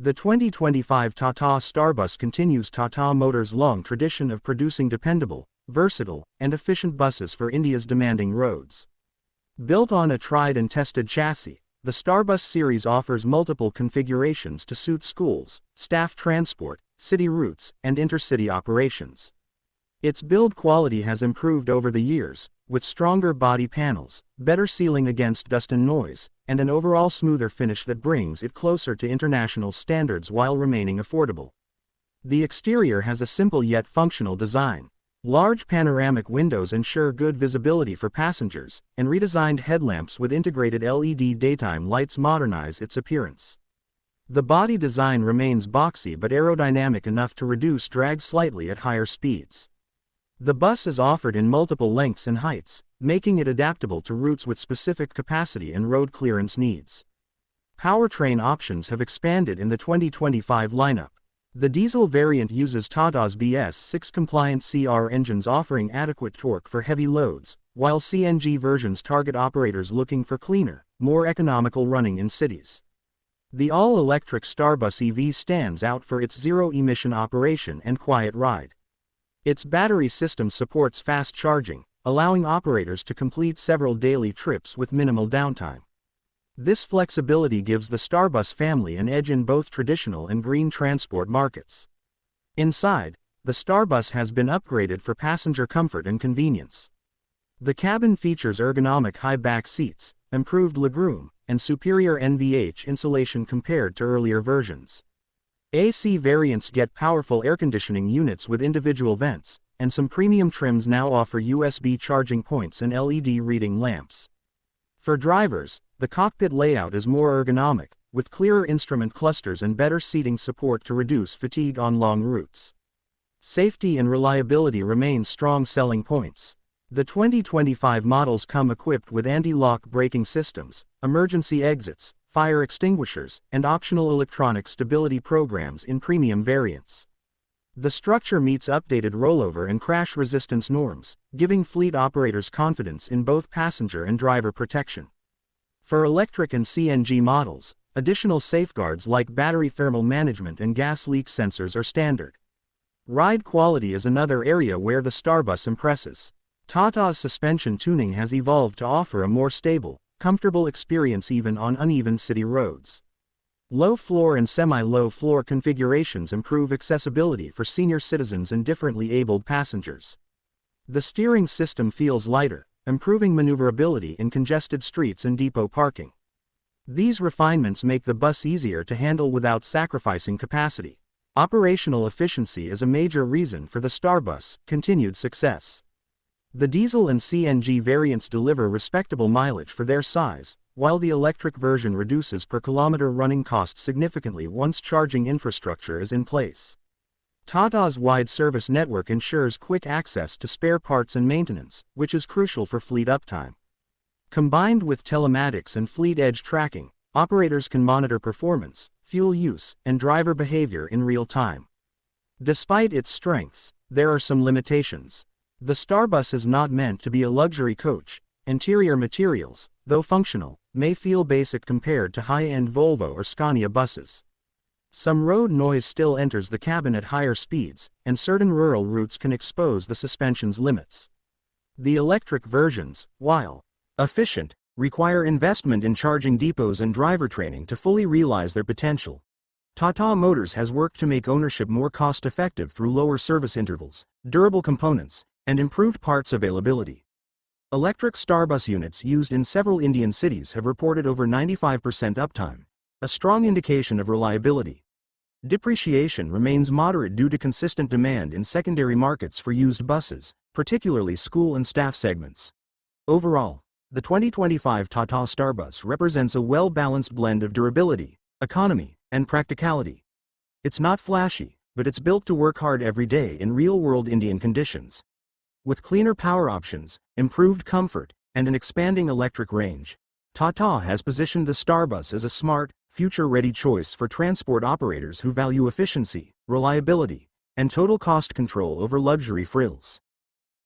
The 2025 Tata Star Bus continues Tata Motors' long tradition of producing dependable, versatile, and efficient buses for India's demanding roads. Built on a tried and tested chassis, the Star Bus series offers multiple configurations to suit schools, staff transport, city routes, and intercity operations. Its build quality has improved over the years, with stronger body panels, better sealing against dust and noise, and an overall smoother finish that brings it closer to international standards while remaining affordable. The exterior has a simple yet functional design. Large panoramic windows ensure good visibility for passengers, and redesigned headlamps with integrated LED daytime lights modernize its appearance. The body design remains boxy but aerodynamic enough to reduce drag slightly at higher speeds. The bus is offered in multiple lengths and heights, making it adaptable to routes with specific capacity and road clearance needs. Powertrain options have expanded in the 2025 lineup. The diesel variant uses Tata's BS6 compliant CR engines offering adequate torque for heavy loads, while CNG versions target operators looking for cleaner, more economical running in cities. The all-electric Starbus EV stands out for its zero-emission operation and quiet ride. Its battery system supports fast charging, allowing operators to complete several daily trips with minimal downtime. This flexibility gives the Starbus family an edge in both traditional and green transport markets. Inside, the Starbus has been upgraded for passenger comfort and convenience. The cabin features ergonomic high back seats, improved legroom, and superior NVH insulation compared to earlier versions. AC variants get powerful air conditioning units with individual vents, and some premium trims now offer USB charging points and LED reading lamps. For drivers, the cockpit layout is more ergonomic, with clearer instrument clusters and better seating support to reduce fatigue on long routes. Safety and reliability remain strong selling points. The 2025 models come equipped with anti-lock braking systems, emergency exits, fire extinguishers, and optional electronic stability programs in premium variants. The structure meets updated rollover and crash resistance norms, giving fleet operators confidence in both passenger and driver protection. For electric and CNG models, additional safeguards like battery thermal management and gas leak sensors are standard. Ride quality is another area where the Starbus impresses. Tata's suspension tuning has evolved to offer a more stable, comfortable experience even on uneven city roads. Low-floor and semi-low-floor configurations improve accessibility for senior citizens and differently abled passengers. The steering system feels lighter, improving maneuverability in congested streets and depot parking. These refinements make the bus easier to handle without sacrificing capacity. Operational efficiency is a major reason for the Starbus' continued success. The diesel and CNG variants deliver respectable mileage for their size, while the electric version reduces per kilometer running costs significantly once charging infrastructure is in place. Tata's wide service network ensures quick access to spare parts and maintenance, which is crucial for fleet uptime. Combined with telematics and fleet edge tracking, operators can monitor performance, fuel use, and driver behavior in real time. Despite its strengths, there are some limitations. The Starbus is not meant to be a luxury coach. Interior materials, though functional, may feel basic compared to high-end Volvo or Scania buses. Some road noise still enters the cabin at higher speeds, and certain rural routes can expose the suspension's limits. The electric versions, while efficient, require investment in charging depots and driver training to fully realize their potential. Tata Motors has worked to make ownership more cost-effective through lower service intervals, durable components, and improved parts availability. Electric Starbus units used in several Indian cities have reported over 95% uptime, a strong indication of reliability. Depreciation remains moderate due to consistent demand in secondary markets for used buses, particularly school and staff segments. Overall, the 2025 Tata Starbus represents a well-balanced blend of durability, economy, and practicality. It's not flashy, but it's built to work hard every day in real-world Indian conditions. With cleaner power options, improved comfort, and an expanding electric range, Tata has positioned the Starbus as a smart, future-ready choice for transport operators who value efficiency, reliability, and total cost control over luxury frills.